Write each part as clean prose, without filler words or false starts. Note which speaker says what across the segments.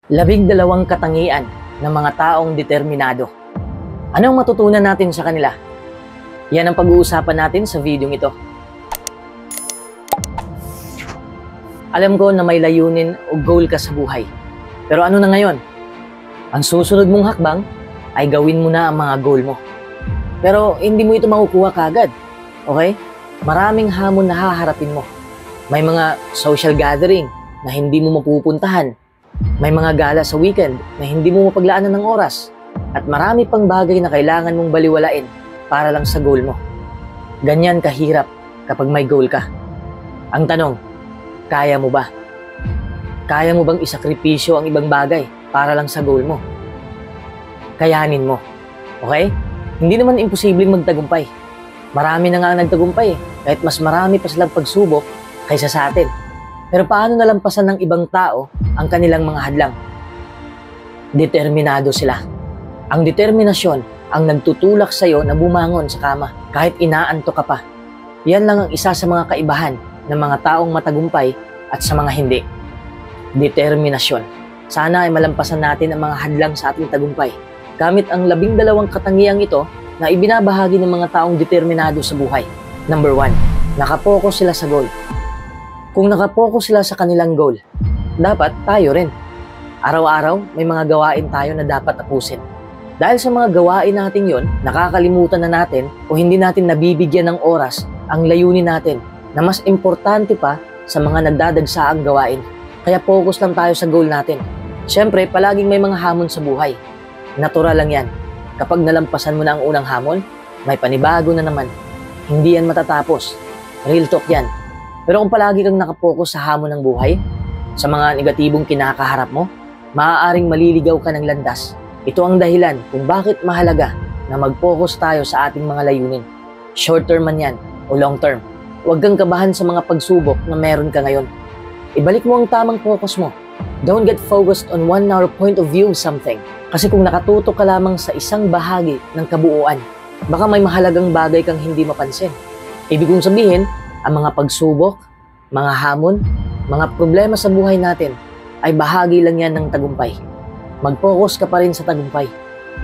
Speaker 1: 12 katangian ng mga taong determinado. Anong matutunan natin sa kanila? Yan ang pag-uusapan natin sa video ito. Alam ko na may layunin o goal ka sa buhay. Pero ano na ngayon? Ang susunod mong hakbang ay gawin mo na ang mga goal mo. Pero hindi mo ito makukuha kagad. Okay? Maraming hamon na haharapin mo. May mga social gathering na hindi mo mapupuntahan. May mga gala sa weekend na hindi mo mapaglaanan ng oras. At marami pang bagay na kailangan mong baliwalain para lang sa goal mo. Ganyan kahirap kapag may goal ka. Ang tanong, kaya mo ba? Kaya mo bang isakripisyo ang ibang bagay para lang sa goal mo? Kayanin mo. Okay? Hindi naman imposibleng magtagumpay. Marami na nga ang nagtagumpay kahit mas marami pa silang pagsubok kaysa sa atin. Pero paano nalampasan ng ibang tao ang kanilang mga hadlang? Determinado sila. Ang determinasyon ang nagtutulak sa'yo na bumangon sa kama kahit inaantok ka pa. Yan lang ang isa sa mga kaibahan ng mga taong matagumpay at sa mga hindi. Determinasyon. Sana ay malampasan natin ang mga hadlang sa ating tagumpay gamit ang 12 katangiang ito na ibinabahagi ng mga taong determinado sa buhay. Number 1, nakapokus sila sa goal. Kung nakapokus sila sa kanilang goal, dapat tayo rin. Araw-araw, may mga gawain tayo na dapat tapusin. Dahil sa mga gawain natin yon, nakakalimutan na natin o hindi natin nabibigyan ng oras ang layunin natin na mas importante pa sa mga nagdadagsaang gawain. Kaya focus lang tayo sa goal natin. Siyempre, palaging may mga hamon sa buhay. Natural lang yan. Kapag nalampasan mo na ang unang hamon, may panibago na naman. Hindi yan matatapos. Real talk yan. Pero kung palagi kang nakapokus sa hamon ng buhay, sa mga negatibong kinakaharap mo, maaaring maliligaw ka ng landas. Ito ang dahilan kung bakit mahalaga na mag-focus tayo sa ating mga layunin. Short term man yan o long term. Huwag kang kabahan sa mga pagsubok na meron ka ngayon. Ibalik mo ang tamang focus mo. Don't get focused on one narrow point of view of something. Kasi kung nakatutok ka lamang sa isang bahagi ng kabuuan, baka may mahalagang bagay kang hindi mapansin. Ibig kong sabihin, ang mga pagsubok, mga hamon, mga problema sa buhay natin ay bahagi lang yan ng tagumpay. Mag-focus ka pa rin sa tagumpay.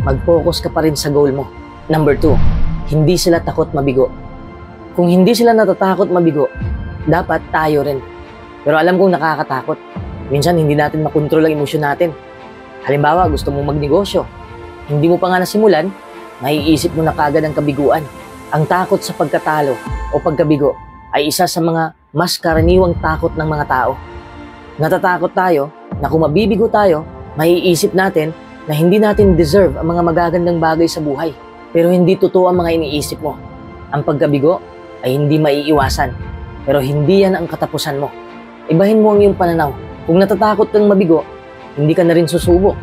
Speaker 1: Mag-focus ka pa rin sa goal mo. Number 2, hindi sila takot mabigo. Kung hindi sila natatakot mabigo, dapat tayo rin. Pero alam kong nakakatakot. Minsan hindi natin makontrol ang emosyon natin. Halimbawa, gusto mong magnegosyo. Hindi mo pa nga nasimulan, maiisip mo na kagad ang kabiguan. Ang takot sa pagkatalo o pagkabigo ay isa sa mga mas karaniwang takot ng mga tao. Natatakot tayo na kung mabibigo tayo, maiisip natin na hindi natin deserve ang mga magagandang bagay sa buhay. Pero hindi totoo ang mga iniisip mo. Ang pagkabigo ay hindi maiiwasan, pero hindi yan ang katapusan mo. Ibahin mo ang iyong pananaw. Kung natatakot kang mabigo, hindi ka na rin susubok.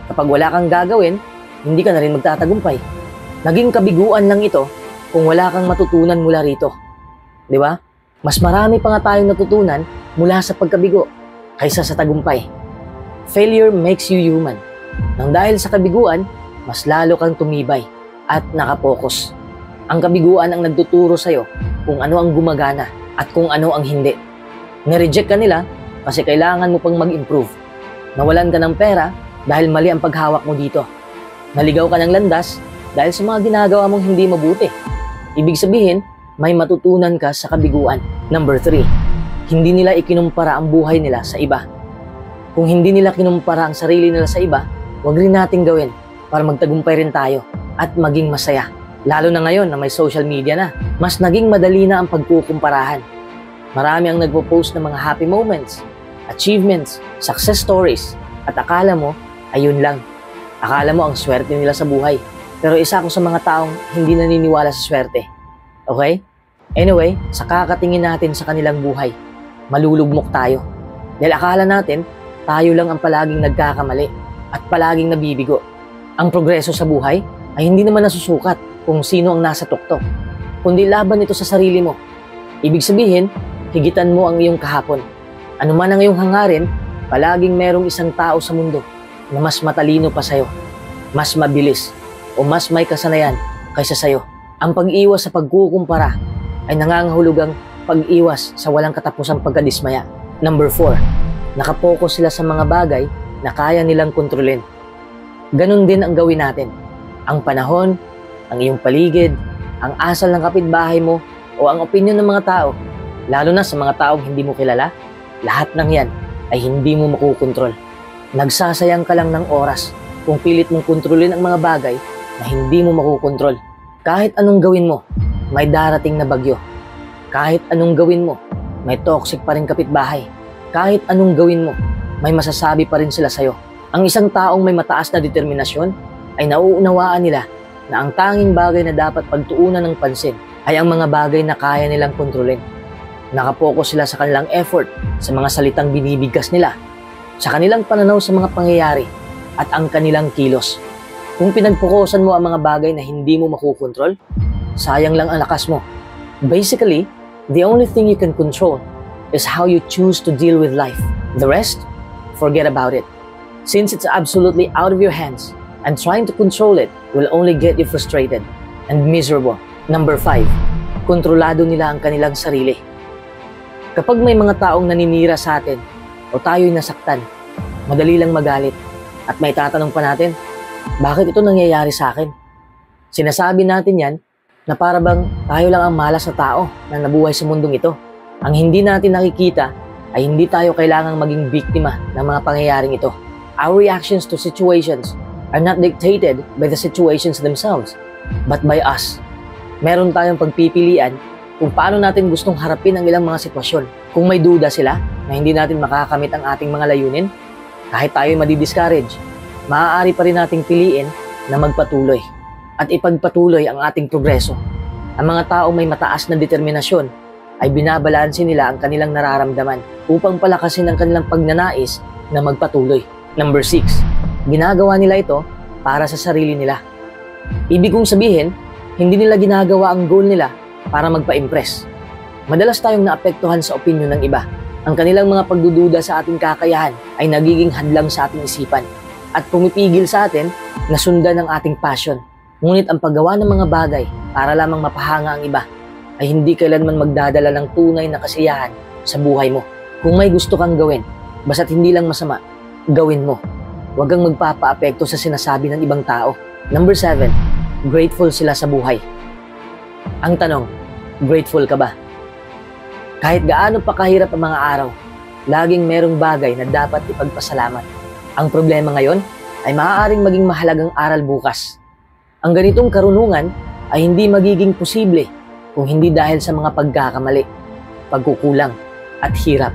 Speaker 1: Kapag wala kang gagawin, hindi ka na rin magtatagumpay. Naging kabiguan lang ito kung wala kang matutunan mula rito. Di ba? Mas marami pa nga tayong natutunan mula sa pagkabigo kaysa sa tagumpay. Failure makes you human. Nang dahil sa kabiguan, mas lalo kang tumibay at nakapokus. Ang kabiguan ang nagtuturo sa'yo kung ano ang gumagana at kung ano ang hindi. Nireject ka nila kasi kailangan mo pang mag-improve. Nawalan ka ng pera dahil mali ang paghawak mo dito. Naligaw ka ng landas dahil sa mga ginagawa mong hindi mabuti. Ibig sabihin, may matutunan ka sa kabiguan. Number 3, hindi nila ikinumpara ang buhay nila sa iba. Kung hindi nila kinumpara ang sarili nila sa iba, huwag rin natin gawin para magtagumpay rin tayo at maging masaya. Lalo na ngayon na may social media na, mas naging madali na ang pagkukumparahan. Marami ang nagpo-post ng mga happy moments, achievements, success stories, at akala mo, ayun lang. Akala mo ang swerte nila sa buhay. Pero isa ako sa mga taong hindi naniniwala sa swerte. Okay? Anyway, sa kakatingin natin sa kanilang buhay, malulugmok tayo. Dahil akala natin, tayo lang ang palaging nagkakamali at palaging nabibigo. Ang progreso sa buhay ay hindi naman nasusukat kung sino ang nasa tuktok, kundi laban ito sa sarili mo. Ibig sabihin, higitan mo ang iyong kahapon. Ano man ang iyong hangarin, palaging merong isang tao sa mundo na mas matalino pa sa'yo, mas mabilis, o mas may kasanayan kaysa sa'yo. Ang pag-iwas sa pagkukumpara ay nangangahulugang pag-iwas sa walang katapusang pagkadismaya. Number 4, nakapokus sila sa mga bagay na kaya nilang kontrolin. Ganon din ang gawin natin. Ang panahon, ang iyong paligid, ang asal ng kapitbahay mo, o ang opinyon ng mga tao, lalo na sa mga taong hindi mo kilala, lahat ng yan ay hindi mo makukontrol. Nagsasayang ka lang ng oras kung pilit mong kontrolin ang mga bagay na hindi mo makukontrol. Kahit anong gawin mo, may darating na bagyo. Kahit anong gawin mo, may toxic pa rin kapitbahay. Kahit anong gawin mo, may masasabi pa rin sila sa'yo. Ang isang taong may mataas na determinasyon ay nauunawaan nila na ang tanging bagay na dapat pagtuunan ng pansin ay ang mga bagay na kaya nilang kontrolin. Nakapokus sila sa kanilang effort, sa mga salitang binibigkas nila, sa kanilang pananaw sa mga pangyayari, at ang kanilang kilos. Kung pinagpokusan mo ang mga bagay na hindi mo makukontrol, sayang lang ang lakas mo. Basically, the only thing you can control is how you choose to deal with life. The rest, forget about it. Since it's absolutely out of your hands, and trying to control it will only get you frustrated and miserable. Number 5, kontrolado nila ang kanilang sarili. Kapag may mga taong naninira sa atin o tayo'y nasaktan, madali lang magalit at may tatanong pa natin, bakit ito nangyayari sa akin? Sinasabi natin yan na para bang tayo lang ang malas na tao na nabuhay sa mundong ito. Ang hindi natin nakikita ay hindi tayo kailangang maging biktima ng mga pangyayaring ito. Our reactions to situations are not dictated by the situations themselves, but by us. Meron tayong pagpipilian kung paano natin gustong harapin ang ilang mga sitwasyon. Kung may duda sila na hindi natin makakamit ang ating mga layunin, kahit tayo madi-discourage, maaari pa rin nating piliin na magpatuloy at ipagpatuloy ang ating progreso. Ang mga taong may mataas na determinasyon ay binabalanse nila ang kanilang nararamdaman upang palakasin ang kanilang pagnanais na magpatuloy. Number 6, ginagawa nila ito para sa sarili nila. Ibig kong sabihin, hindi nila ginagawa ang goal nila para magpa-impress. Madalas tayong naapektuhan sa opinyon ng iba. Ang kanilang mga pagdududa sa ating kakayahan ay nagiging hadlang sa ating isipan at pumipigil sa atin na sundan ang ating passion. Ngunit ang paggawa ng mga bagay para lamang mapahanga ang iba ay hindi kailanman magdadala ng tunay na kasiyahan sa buhay mo. Kung may gusto kang gawin, basta't hindi lang masama, gawin mo. Huwag kang magpapaapekto sa sinasabi ng ibang tao. Number 7, grateful sila sa buhay. Ang tanong, grateful ka ba? Kahit gaano pa kahirap ang mga araw, laging merong bagay na dapat ipagpasalamat. Ang problema ngayon ay maaaring maging mahalagang aral bukas. Ang ganitong karunungan ay hindi magiging posible kung hindi dahil sa mga pagkakamali, pagkukulang, at hirap.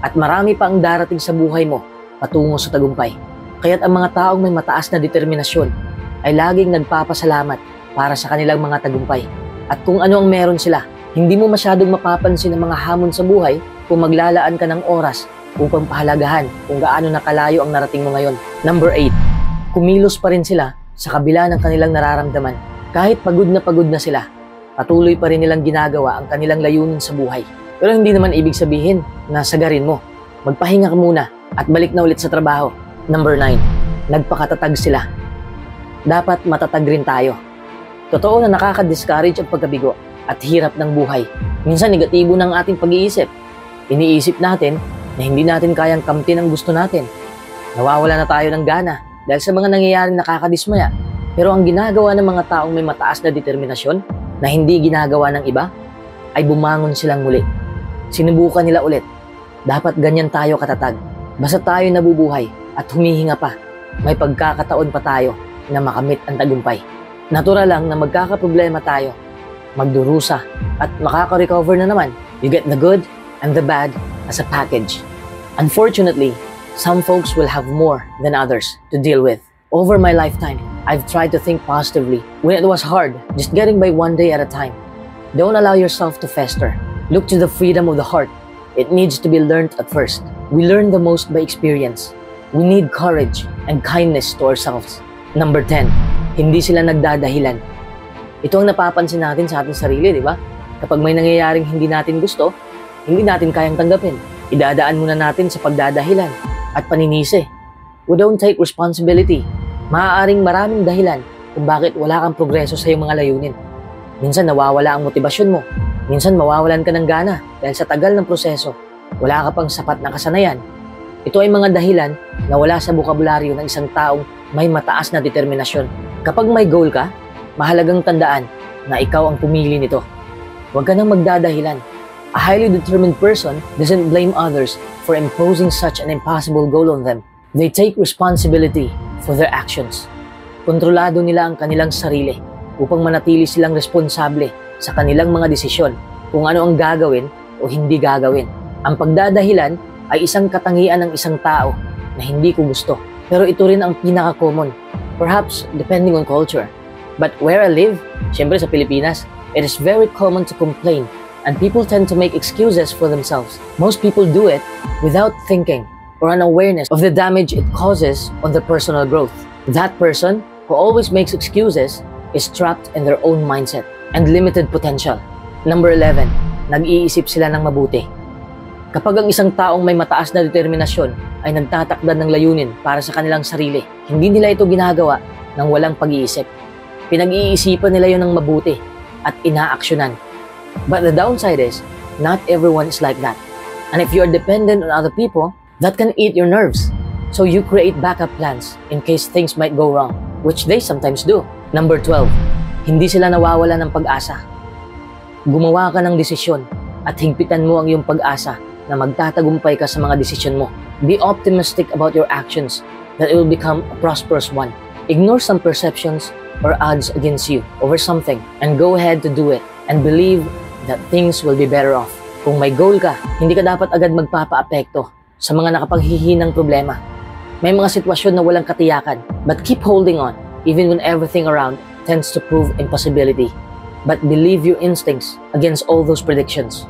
Speaker 1: At marami pa ang darating sa buhay mo patungo sa tagumpay. Kaya't ang mga taong may mataas na determinasyon ay laging nagpapasalamat para sa kanilang mga tagumpay. At kung ano ang meron sila, hindi mo masyadong mapapansin ang mga hamon sa buhay kung maglalaan ka ng oras upang pahalagahan kung gaano nakalayo ang narating mo ngayon. Number 8, kumilos pa rin sila sa kabila ng kanilang nararamdaman. Kahit pagod na sila, patuloy pa rin nilang ginagawa ang kanilang layunin sa buhay. Pero hindi naman ibig sabihin na sagarin mo. Magpahinga ka muna at balik na ulit sa trabaho. Number 9, nagpakatatag sila. Dapat matatag rin tayo. Totoo na nakaka-discourage ang pagkabigo at hirap ng buhay. Minsan negatibo ng ating pag-iisip. Iniisip natin na hindi natin kayang kamtin ang gusto natin. Nawawala na tayo ng gana dahil sa mga nangyayaring nakakadismaya. Pero ang ginagawa ng mga taong may mataas na determinasyon na hindi ginagawa ng iba ay bumangon silang muli. Sinubukan nila ulit. Dapat ganyan tayo katatag. Basta tayo nabubuhay at humihinga pa, may pagkakataon pa tayo na makamit ang tagumpay. Natural lang na magkakaproblema tayo, magdurusa at makaka-recover na naman. You get the good and the bad as a package. Unfortunately, some folks will have more than others to deal with. Over my lifetime, I've tried to think positively. When it was hard, just getting by one day at a time. Don't allow yourself to fester. Look to the freedom of the heart. It needs to be learned at first. We learn the most by experience. We need courage and kindness to ourselves. Number 10, hindi sila nagdadahilan. Ito ang napapansin natin sa ating sarili, di ba? Kapag may nangyayaring hindi natin gusto, hindi natin kayang tanggapin. Idadaan muna natin sa pagdadahilan at paninisi. We don't take responsibility. Maaaring maraming dahilan kung bakit wala kang progreso sa iyong mga layunin. Minsan nawawala ang motibasyon mo. Minsan mawawalan ka ng gana dahil sa tagal ng proseso. Wala ka pang sapat na kasanayan. Ito ay mga dahilan na wala sa bokabularyo ng isang taong may mataas na determinasyon. Kapag may goal ka, mahalagang tandaan na ikaw ang pumili nito. Huwag ka nang magdadahilan. A highly determined person doesn't blame others for imposing such an impossible goal on them. They take responsibility for their actions. Kontrolado nila ang kanilang sarili upang manatili silang responsable sa kanilang mga desisyon kung ano ang gagawin o hindi gagawin. Ang pagdadahilan ay isang katangian ng isang tao na hindi ko gusto. Pero ito rin ang pinaka-common, perhaps depending on culture. But where I live, syempre sa Pilipinas, it is very common to complain and people tend to make excuses for themselves. Most people do it without thinking or an awareness of the damage it causes on their personal growth. That person who always makes excuses is trapped in their own mindset and limited potential. Number 11, nag-iisip sila ng mabuti. Kapag ang isang taong may mataas na determinasyon ay nagtatakda ng layunin para sa kanilang sarili, hindi nila ito ginagawa ng walang pag-iisip. Pinag-iisipan nila yun ng mabuti at inaaksyonan. But the downside is, not everyone is like that. And if you are dependent on other people, that can eat your nerves. So you create backup plans in case things might go wrong, which they sometimes do. Number 12, hindi sila nawawala ng pag-asa. Gumawa ka ng desisyon at higpitan mo ang iyong pag-asa na magtatagumpay ka sa mga desisyon mo. Be optimistic about your actions that it will become a prosperous one. Ignore some perceptions or odds against you over something and go ahead to do it and believe that things will be better off. Kung may goal ka, hindi ka dapat agad magpapa-apekto sa mga nakapaghihinang problema. May mga sitwasyon na walang katiyakan, but keep holding on even when everything around tends to prove impossibility. But believe your instincts against all those predictions.